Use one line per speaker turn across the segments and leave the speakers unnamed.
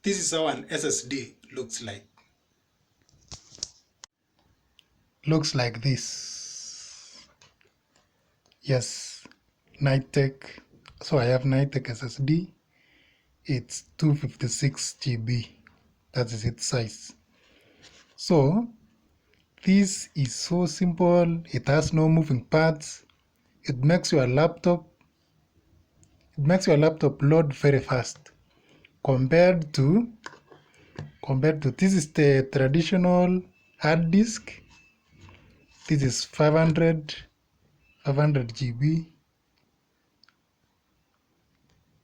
This is how an SSD looks like. Looks like this. Yes, Nitec. So I have Nitec SSD. It's 256 GB. That is its size. So this is so simple. It has no moving parts. It makes your laptop load very fast compared to this is the traditional hard disk. This is 500 GB.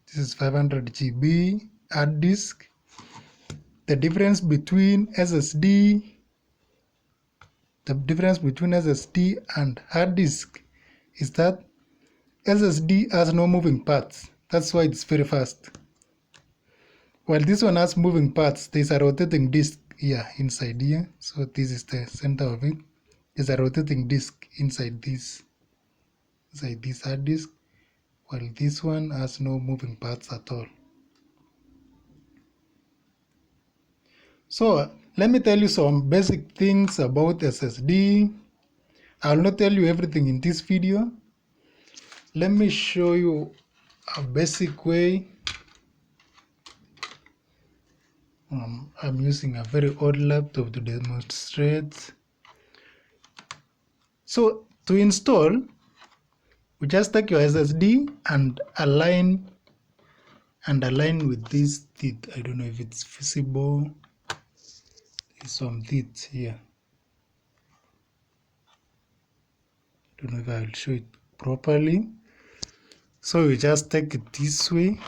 This is 500 GB hard disk. The difference between SSD and hard disk is that SSD has no moving parts. That's why it's very fast. While this one has moving parts, there's a rotating disk here inside here. So this is the center of it. There's a rotating disk inside this hard disk, while this one has no moving parts at all. So let me tell you some basic things about SSD. I'll not tell you everything in this video. Let me show you a basic way. I'm using a very old laptop to demonstrate. So to install, you just take your SSD and align with this teeth. I don't know if it's visible. There's some teeth here. I don't know if I will show it properly. So you just take it this way.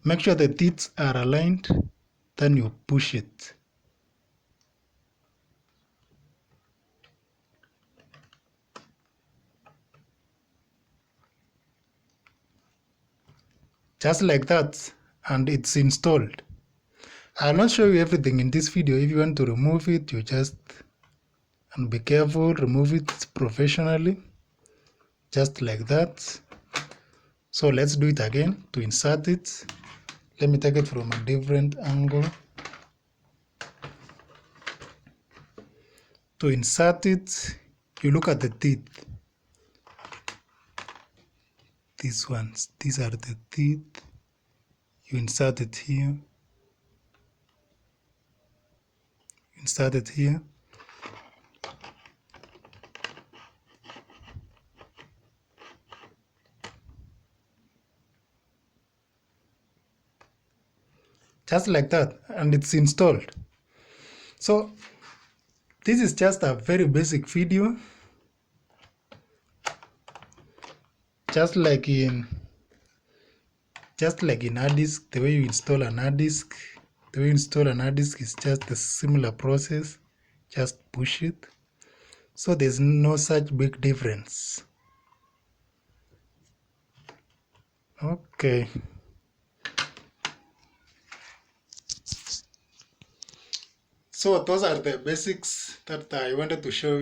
Make sure the teeth are aligned, then you push it. Just like that, and it's installed. I'll not show you everything in this video. If you want to remove it, you just, and be careful, remove it professionally, just like that. So let's do it again. To insert it, let me take it from a different angle. To insert it, you look at the teeth. These ones, these are the teeth. You insert it here. Insert it here. Just like that, and it's installed. So this is just a very basic video. Just like in hard disk, the way you install an hard disk, is just a similar process. Just push it. So there's no such big difference. Okay. So those are the basics that I wanted to show you.